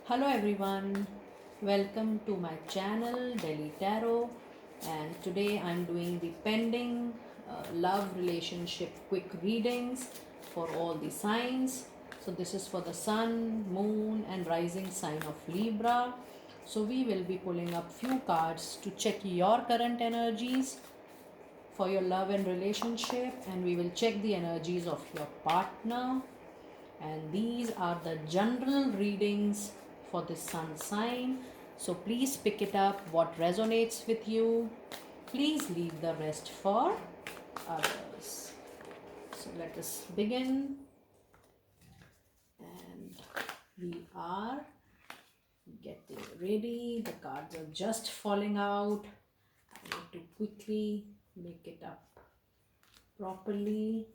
Hello everyone, welcome to my channel Delhi Tarot, and today I'm doing the pending love relationship quick readings for all the signs. So this is for the sun, moon and rising sign of Libra. So we will be pulling up few cards to check your current energies for your love and relationship, and we will check the energies of your partner, and these are the general readings for the sun sign. So please pick it up what resonates with you. Please leave the rest for others. So let us begin, and we are getting ready. The cards are just falling out. I need to quickly make it up properly.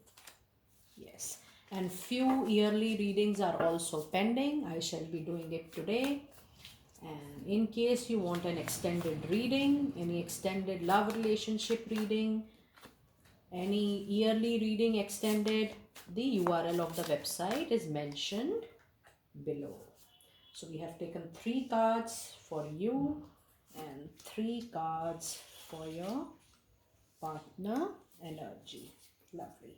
Yes, and few yearly readings are also pending. I shall be doing it today. And in case you want an extended reading, any extended love relationship reading, any yearly reading extended, the URL of the website is mentioned below. So we have taken 3 cards for you and 3 cards for your partner energy. Lovely.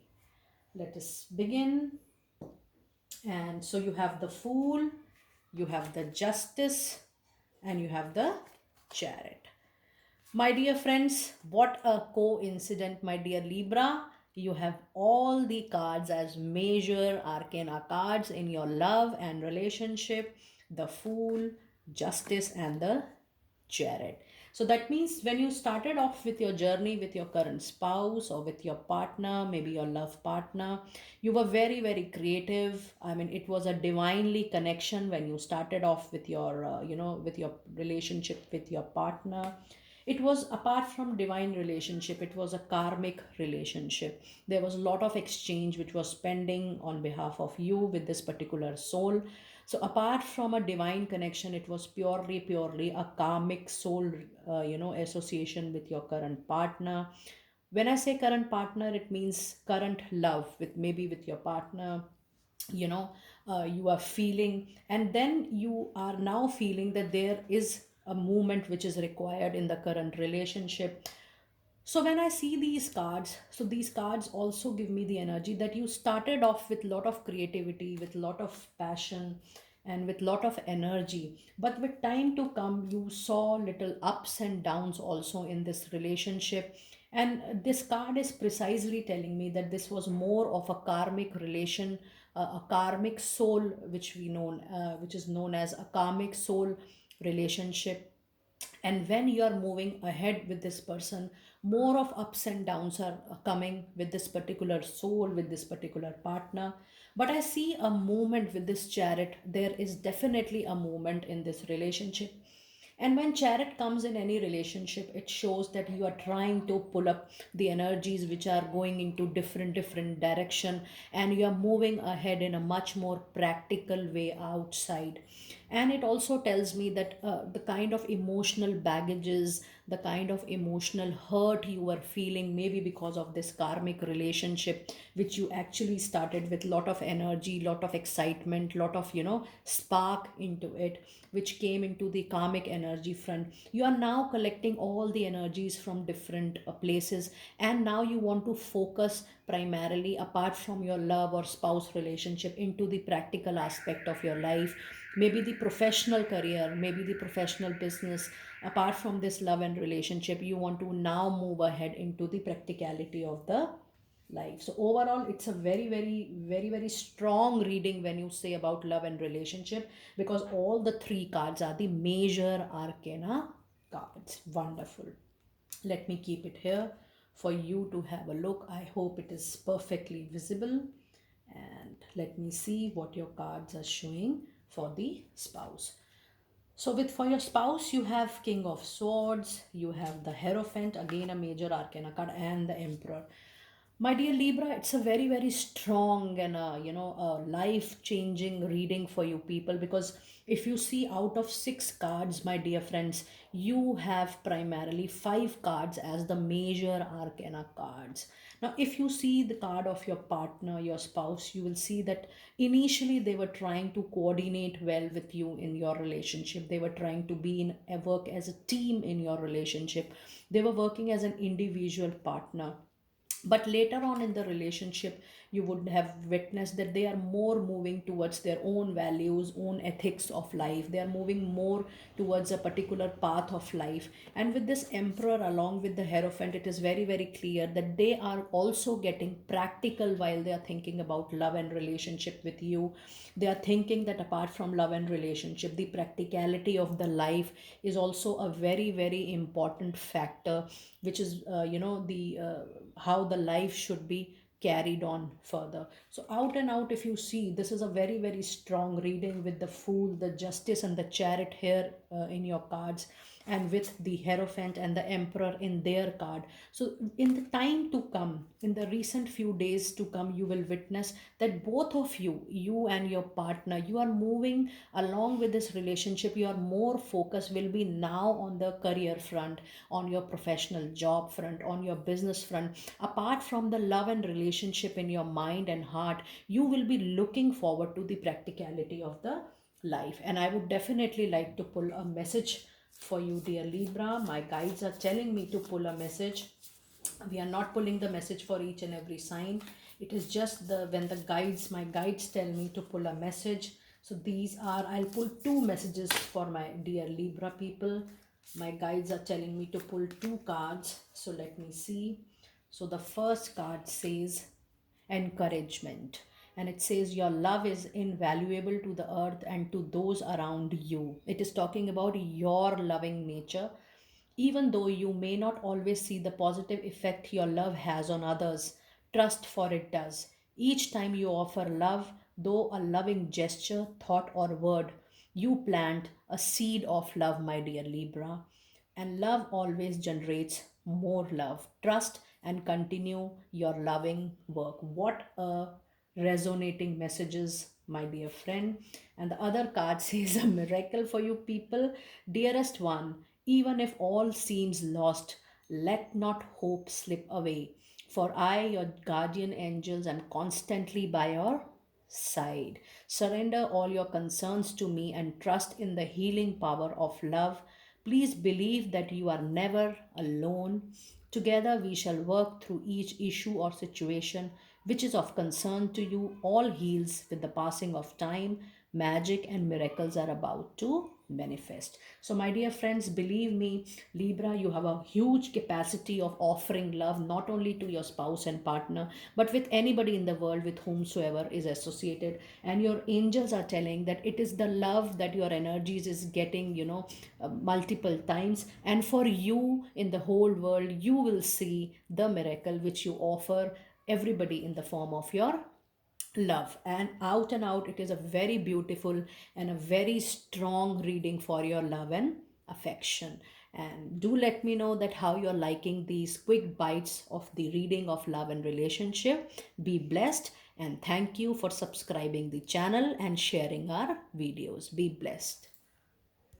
Let us begin. And so you have the Fool, you have the Justice, and you have the Chariot. My dear friends, what a coincidence, my dear Libra. You have all the cards as major arcana cards in your love and relationship: the Fool, Justice, and the Chariot. So that means when you started off with your journey with your current spouse or with your partner, maybe your love partner, you were very, very creative. I mean, it was a divinely connection when you started off with your, with your relationship with your partner. It was, apart from divine relationship, it was a karmic relationship. There was a lot of exchange which was pending on behalf of you with this particular soul. So apart from a divine connection, it was purely a karmic soul association with your current partner. When I say current partner, it means current love with, maybe with your partner, you know you are feeling, and then you are now feeling that there is a movement which is required in the current relationship. So when I see these cards, so these cards also give me the energy that you started off with lot of creativity, with lot of passion, and with lot of energy, but with time to come you saw little ups and downs also in this relationship. And this card is precisely telling me that this was more of a karmic relation, a karmic soul, which is known as a karmic soul relationship. And when you are moving ahead with this person, more of ups and downs are coming with this particular soul, with this particular partner. But I see a movement with this Chariot. There is definitely a movement in this relationship. And when Chariot comes in any relationship, it shows that you are trying to pull up the energies which are going into different direction, and you are moving ahead in a much more practical way outside. And it also tells me that the kind of emotional baggages, the kind of emotional hurt you were feeling, maybe because of this karmic relationship, which you actually started with lot of energy, lot of excitement, lot of spark into it, which came into the karmic energy front. You are now collecting all the energies from different places, and now you want to focus primarily, apart from your love or spouse relationship, into the practical aspect of your life, maybe the professional career, maybe the professional business. Apart from this love and relationship, you want to now move ahead into the practicality of the life. So overall, it's a very strong reading when you say about love and relationship, because all the 3 cards are the major arcana cards. Wonderful. Let me keep it here for you to have a look. I hope it is perfectly visible. And let me see what your cards are showing for the spouse. So with, for your spouse, you have King of Swords, you have the Hierophant, again a major arcana card, and the Emperor. My dear Libra, it's a very strong and a life changing reading for you people, because if you see, out of 6 cards, my dear friends, you have primarily 5 cards as the major arcana cards. Now, if you see the card of your partner, your spouse, you will see that initially they were trying to coordinate well with you in your relationship. They were trying to be in a work as a team in your relationship. They were working as an individual partner, but later on in the relationship you would have witnessed that they are more moving towards their own values, own ethics of life. They are moving more towards a particular path of life. And with this emperor along with the hierophant, it is very very clear that they are also getting practical while they are thinking about love and relationship with you. They are thinking that apart from love and relationship, the practicality of the life is also a very very important factor, which is the how the life should be carried on further. So out and out, if you see, this is a very very strong reading with the fool, the justice and the chariot here in your cards, and with the hierophant and the emperor in their card. So in the time to come, in the recent few days to come, you will witness that both of you, you and your partner, you are moving along with this relationship. Your more focus will be now on the career front, on your professional job front, on your business front. Apart from the love and relationship in your mind and heart, you will be looking forward to the practicality of the life. And I would definitely like to pull a message for you, dear Libra. My guides are telling me to pull a message. We are not pulling the message for each and every sign. It is just the when the guides, my guides tell me to pull a message. So these are, I'll pull two messages for my dear Libra people. My guides are telling me to pull two cards. So let me see. So the first card says encouragement, and it says your love is invaluable to the earth and to those around you. It is talking about your loving nature. Even though you may not always see the positive effect your love has on others, trust, for it does. Each time you offer love, though a loving gesture, thought, or word, you plant a seed of love, my dear Libra. And love always generates more love. Trust and continue your loving work. What a resonating messages, my dear friend. And the other card says a miracle for you people. Dearest one, even if all seems lost, let not hope slip away. For I, your guardian angels, am constantly by your side. Surrender all your concerns to me and trust in the healing power of love. Please believe that you are never alone. Together we shall work through each issue or situation which is of concern to you. All heals with the passing of time. Magic and miracles are about to manifest. So, my dear friends, believe me, Libra, you have a huge capacity of offering love not only to your spouse and partner, but with anybody in the world with whomsoever is associated. And your angels are telling that it is the love that your energies is getting, multiple times. And for you in the whole world, you will see the miracle which you offer everybody in the form of your love. And out it is a very beautiful and a very strong reading for your love and affection. And do let me know that how you're liking these quick bites of the reading of love and relationship. Be blessed, and thank you for subscribing the channel and sharing our videos. Be blessed.